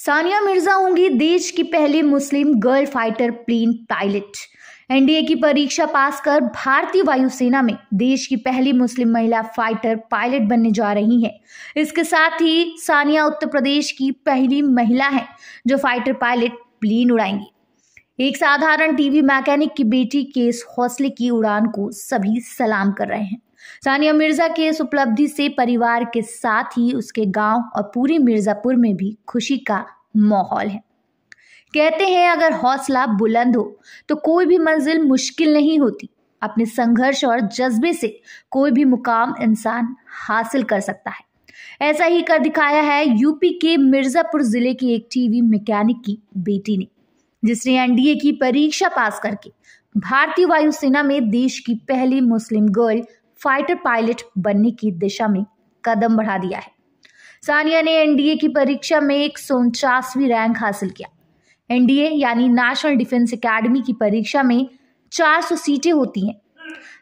सानिया मिर्जा होंगी देश की पहली Muslim girl fighter plane pilot. NDA की परीक्षा पास कर भारतीय वायुसेना में देश की पहली मुस्लिम महिला फाइटर पायलट बनने जा रही हैं। इसके साथ ही सानिया उत्तर प्रदेश की पहली महिला हैं जो फाइटर पायलट प्लेन उड़ाएंगी। एक साधारण टीवी मैकेनिक की बेटी के इस हौसले की उड़ान को सभी सलाम कर रहे हैं। सानिया मिर्जा के इस उपलब्धि से परिवार के साथ ही उसके गांव और पूरे मिर्जापुर में भी खुशी का माहौल है। कहते हैं अगर हौसला बुलंद हो तो कोई भी मंजिल मुश्किल नहीं होती। अपने संघर्ष और जज्बे से कोई भी मुकाम इंसान हासिल कर सकता है। ऐसा ही कर दिखाया है यूपी के मिर्जापुर जिले की एक टीवी मैकेनिक की बेटी ने, जिसने एनडीए की परीक्षा पास करके भारतीय वायुसेना में देश की पहली मुस्लिम गर्ल फाइटर पायलट बनने की दिशा में कदम बढ़ा दिया है। सानिया ने एनडीए की परीक्षा में 149वीं रैंक हासिल किया। एनडीए यानी नेशनल डिफेंस एकेडमी की परीक्षा में 400 सीटें होती हैं।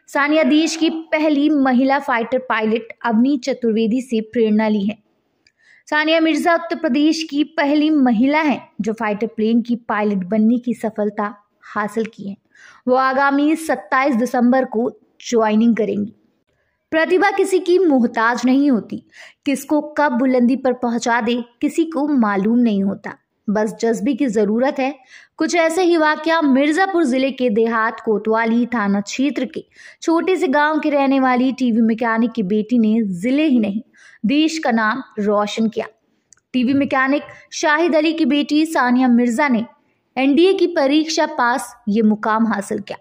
सानिया देश की पहली महिला फाइटर पायलट अवनी चतुर्वेदी से प्रेरणा ली है। सानिया मिर्जा उत्तर प्रदेश की पहली महिला हैं जो फाइटर प्लेन की पायलट बनने की सफलता हासिल की है। वो आगामी 27 दिसंबर को ज्वाइनिंग करेंगी। प्रतिभा किसी की मोहताज नहीं होती। किसको कब बुलंदी पर पहुंचा दे किसी को मालूम नहीं होता, बस जज्बे की जरूरत है। कुछ ऐसे ही वाकया मिर्जापुर जिले के देहात कोतवाली थाना क्षेत्र के छोटे से गांव के रहने वाली टीवी मैकेनिक की बेटी ने जिले ही नहीं देश का नाम रोशन किया। टीवी मैकेनिक शाहिद अली की बेटी सानिया मिर्जा ने एनडीए की परीक्षा पास ये मुकाम हासिल किया।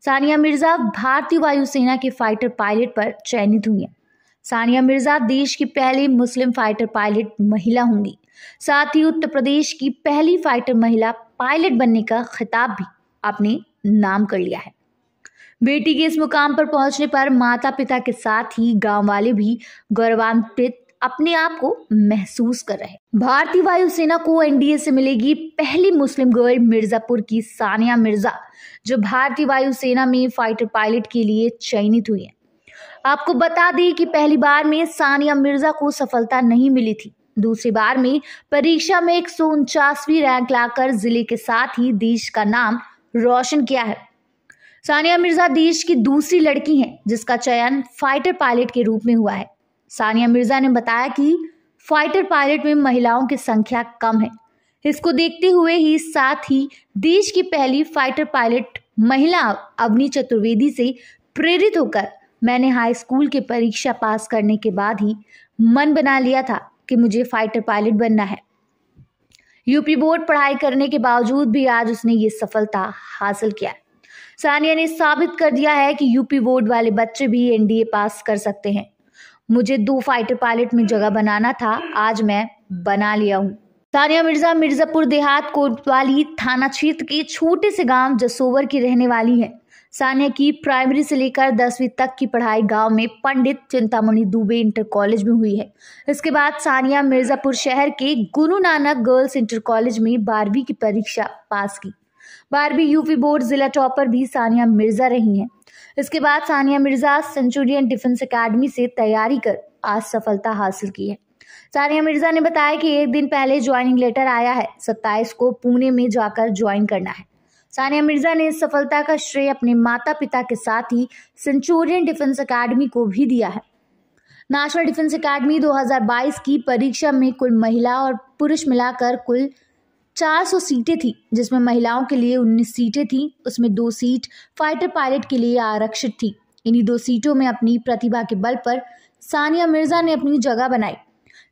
सानिया मिर्जा भारतीय वायुसेना के फाइटर पायलट पर चयनित हुई हैं। सानिया मिर्जा देश की पहली मुस्लिम फाइटर पायलट महिला होंगी। साथ ही उत्तर प्रदेश की पहली फाइटर महिला पायलट बनने का खिताब भी अपने नाम कर लिया है। बेटी के इस मुकाम पर पहुंचने पर माता पिता के साथ ही गांव वाले भी गौरवान्वित अपने आप को महसूस कर रहे हैं। भारतीय वायुसेना को एनडीए से मिलेगी पहली मुस्लिम गर्ल मिर्जापुर की सानिया मिर्जा, जो भारतीय वायुसेना में फाइटर पायलट के लिए चयनित हुई है। आपको बता दें कि पहली बार में सानिया मिर्जा को सफलता नहीं मिली थी। दूसरी बार में परीक्षा में 149वीं रैंक लाकर जिले के साथ ही देश का नाम रोशन किया है। सानिया मिर्जा देश की दूसरी लड़की हैं जिसका चयन फाइटर पायलट के रूप में हुआ है। सानिया मिर्जा ने बताया कि फाइटर पायलट में महिलाओं की संख्या कम है। इसको देखते हुए ही साथ ही देश की पहली फाइटर पायलट महिला अवनी चतुर्वेदी से प्रेरित होकर मैंने हाई स्कूल की परीक्षा पास करने के बाद ही मन बना लिया था कि मुझे फाइटर पायलट बनना है। यूपी बोर्ड पढ़ाई करने के बावजूद भी आज उसने ये सफलता हासिल किया है। सानिया ने साबित कर दिया है कि यूपी बोर्ड वाले बच्चे भी एनडीए पास कर सकते हैं। मुझे 2 फाइटर पायलट में जगह बनाना था, आज मैं बना लिया हूँ। सानिया मिर्जा मिर्जापुर देहात कोतवाली थाना क्षेत्र के छोटे से गांव जसोवर की रहने वाली है। सानिया की प्राइमरी से लेकर 10वीं तक की पढ़ाई गांव में पंडित चिंतामणि दुबे इंटर कॉलेज में हुई है। इसके बाद सानिया मिर्जापुर शहर के Guru Nanak girls inter college में 12वीं की परीक्षा पास की। 12वीं यूपी बोर्ड जिला टॉपर भी सानिया मिर्जा रही हैं। इसके बाद Sania Mirza Centurion defence academy से तैयारी कर आज सफलता हासिल की है। सानिया मिर्जा ने बताया कि एक दिन पहले ज्वाइनिंग लेटर आया है, 27 को पुणे में जाकर ज्वाइन करना है। सानिया मिर्जा ने इस सफलता का श्रेय अपने माता पिता के साथ ही सेंचुरियन डिफेंस एकेडमी को भी दिया है। नेशनल डिफेंस एकेडमी 2022 की परीक्षा में कुल महिला और पुरुष मिलाकर कुल 400 सीटें थी, जिसमें महिलाओं के लिए 19 सीटें थी। उसमें 2 सीट फाइटर पायलट के लिए आरक्षित थी। इन्हीं 2 सीटों में अपनी प्रतिभा के बल पर सानिया मिर्जा ने अपनी जगह बनाई।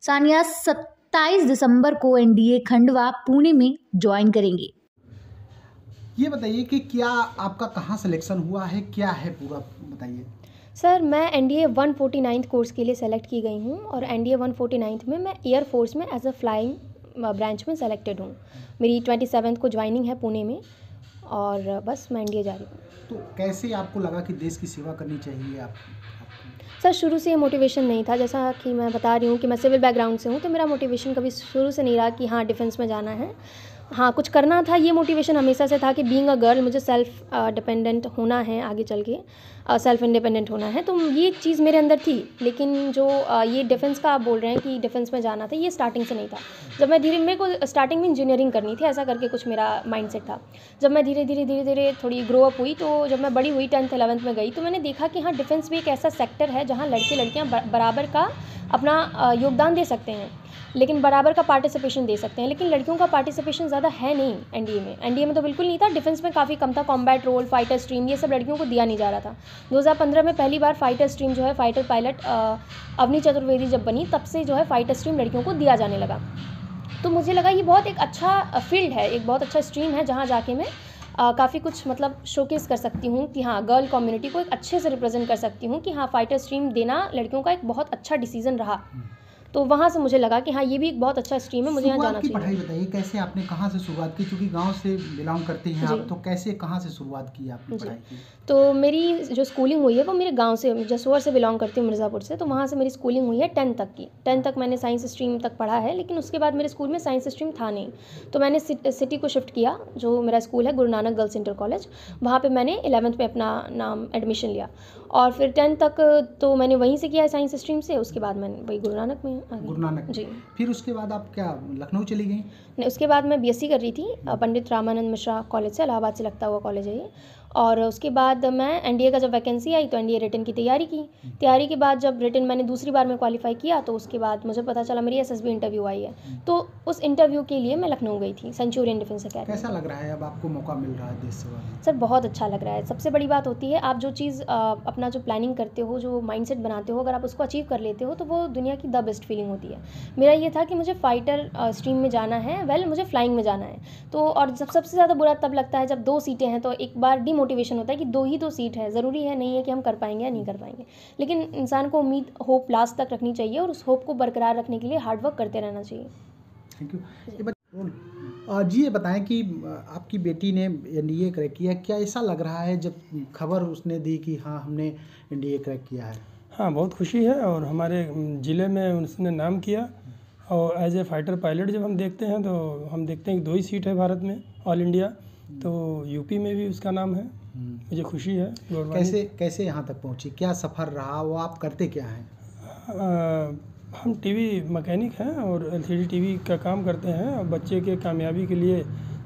सानिया 27 दिसंबर को एनडीए खंडवा पुणे में ज्वाइन करेंगे। ये बताइए कि क्या आपका कहाँ सिलेक्शन हुआ है, क्या है पूरा बताइए। सर, मैं एनडीए 149th कोर्स के लिए सेलेक्ट की गई हूँ और एनडीए 149th में मैं एयरफोर्स में एज अ फ्लाइंग ब्रांच में सेलेक्टेड हूँ। मेरी 27 को ज्वाइनिंग है पुणे में और बस मैं एनडीए जा रही हूँ। तो कैसे आपको लगा कि देश की सेवा करनी चाहिए आपको? सर, शुरू से ये मोटिवेशन नहीं था। जैसा कि मैं बता रही हूँ कि मैं सिविल बैकग्राउंड से हूँ, तो मेरा मोटिवेशन कभी शुरू से नहीं रहा कि हाँ डिफेंस में जाना है। हाँ, कुछ करना था, ये मोटिवेशन हमेशा से था कि बीइंग अ गर्ल मुझे सेल्फ डिपेंडेंट होना है, आगे चल के सेल्फ इंडिपेंडेंट होना है, तो ये चीज़ मेरे अंदर थी। लेकिन जो ये डिफेंस का आप बोल रहे हैं कि डिफेंस में जाना था, ये स्टार्टिंग से नहीं था। जब मैं मेरे को स्टार्टिंग में इंजीनियरिंग करनी थी, ऐसा करके कुछ मेरा माइंडसेट था। जब मैं धीरे धीरे थोड़ी ग्रो अप हुई, तो जब मैं बड़ी हुई 10th 11th में गई, तो मैंने देखा कि हाँ, डिफेंस भी एक ऐसा सेक्टर है जहाँ लड़के लड़कियाँ बराबर का अपना योगदान दे सकते हैं, लेकिन बराबर का पार्टिसिपेशन दे सकते हैं। लेकिन लड़कियों का पार्टिसिपेशन ज़्यादा है नहीं एनडीए में तो बिल्कुल नहीं था। डिफेंस में काफ़ी कम था। कॉम्बैट रोल, फाइटर स्ट्रीम, ये सब लड़कियों को दिया नहीं जा रहा था। 2015 में पहली बार फाइटर स्ट्रीम जो है, फाइटर पायलट अवनी चतुर्वेदी जब बनी, तब से जो है फाइटर स्ट्रीम लड़कियों को दिया जाने लगा। तो मुझे लगा ये बहुत एक अच्छा फील्ड है, एक बहुत अच्छा स्ट्रीम है, जहाँ जाके मैं काफ़ी कुछ मतलब शोकेस कर सकती हूँ कि हाँ, गर्ल कम्युनिटी को एक अच्छे से रिप्रेजेंट कर सकती हूँ कि हाँ, फाइटर स्ट्रीम देना लड़कियों का एक बहुत अच्छा डिसीजन रहा। तो वहाँ से मुझे लगा कि हाँ, ये भी एक बहुत अच्छा स्ट्रीम है, मुझे यहाँ जाना चाहिए। पढ़ाई बताइए, कैसे आपने कहाँ से शुरुआत की? क्योंकि गांव से बिलोंग करती हैं आप, तो कैसे कहाँ से शुरुआत की आपने पढ़ाई की? तो मेरी जो स्कूलिंग हुई है वो मेरे गांव से, जसोर से बिलोंग करती हूँ, मिर्ज़ापुर से। तो वहाँ से मेरी स्कूलिंग हुई है 10th तक की। 10th तक मैंने साइंस स्ट्रीम तक पढ़ा है, लेकिन उसके बाद मेरे स्कूल में साइंस स्ट्रीम था नहीं। तो मैंने सिटी को शिफ्ट किया, जो मेरा स्कूल है Guru Nanak girls inter college, वहाँ पर मैंने 11th में अपना नाम एडमिशन लिया। और फिर 10th तक तो मैंने वहीं से किया है, साइंस स्ट्रीम से। उसके बाद मैंने वही गुरु नानक में आ गई। गुरु नानक जी। फिर उसके बाद आप क्या लखनऊ चली गई? नहीं, उसके बाद मैं बीएससी कर रही थी पंडित रामानंद मिश्रा कॉलेज से, इलाहाबाद से लगता हुआ कॉलेज है ये। और उसके बाद मैं एनडीए का जब वैकेंसी आई तो एनडीए रिटन की तैयारी की। तैयारी के बाद जब रिटन मैंने दूसरी बार में क्वालिफाई किया, तो उसके बाद मुझे पता चला मेरी एसएसबी इंटरव्यू आई है। तो उस इंटरव्यू के लिए मैं लखनऊ गई थी, सेंचुरियन डिफेंस अकेडमी। कैसा लग रहा है अब आपको मौका मिल रहा है देश सेवा में? सर, बहुत अच्छा लग रहा है। सबसे बड़ी बात होती है, आप जो चीज़ अपना जो प्लानिंग करते हो, जो माइंडसेट बनाते हो, अगर आप उसको अचीव कर लेते हो, तो वो दुनिया की द बेस्ट फीलिंग होती है। मेरा ये था कि मुझे फाइटर स्ट्रीम में जाना है, मुझे फ्लाइंग में जाना है। तो और जब सबसे ज़्यादा बुरा तब लगता है जब 2 सीटें हैं, तो एक बार डिमोटिवेशन होता है कि 2 ही तो सीट है, ज़रूरी है नहीं है कि हम कर पाएंगे या नहीं कर पाएंगे। लेकिन इंसान को उम्मीद, होप लास्ट तक रखनी चाहिए, और उस होप को बरकरार रखने के लिए हार्ड वर्क करते रहना चाहिए। Thank you. जी, ये बताएं कि आपकी बेटी ने एनडीए क्रैक किया, क्या ऐसा लग रहा है जब खबर उसने दी कि हाँ, हमने एनडीए क्रैक किया है? हाँ, बहुत खुशी है। और हमारे ज़िले में उसने नाम किया। और एज ए फाइटर पायलट जब हम देखते हैं, तो हम देखते हैं कि 2 ही सीट है भारत में, ऑल इंडिया। तो यूपी में भी उसका नाम है। मुझे खुशी है। कैसे यहाँ तक पहुँची? क्या सफ़र रहा? वो आप करते क्या हैं? हम टीवी मैकेनिक हैं और एलसीडी टीवी का काम करते हैं। और बच्चे के कामयाबी के लिए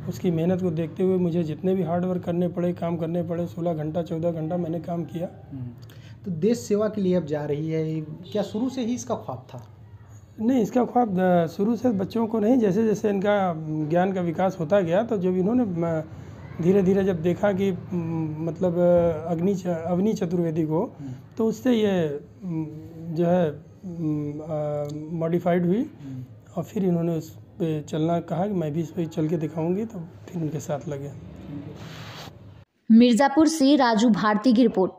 उसकी मेहनत को देखते हुए मुझे जितने भी हार्ड वर्क करने पड़े, काम करने पड़े, 16 घंटा 14 घंटा मैंने काम किया। तो देश सेवा के लिए अब जा रही है, क्या शुरू से ही इसका ख्वाब था? नहीं, इसका ख्वाब शुरू से बच्चों को नहीं, जैसे जैसे इनका ज्ञान का विकास होता गया, तो जब इन्होंने धीरे धीरे जब देखा कि मतलब अवनी चतुर्वेदी को, तो उससे ये जो है मॉडिफाइड हुई। और फिर इन्होंने उस पे चलना कहा कि मैं भी इस पे चल के दिखाऊंगी, तो फिर उनके साथ लगे। मिर्ज़ापुर से राजू भारती की रिपोर्ट।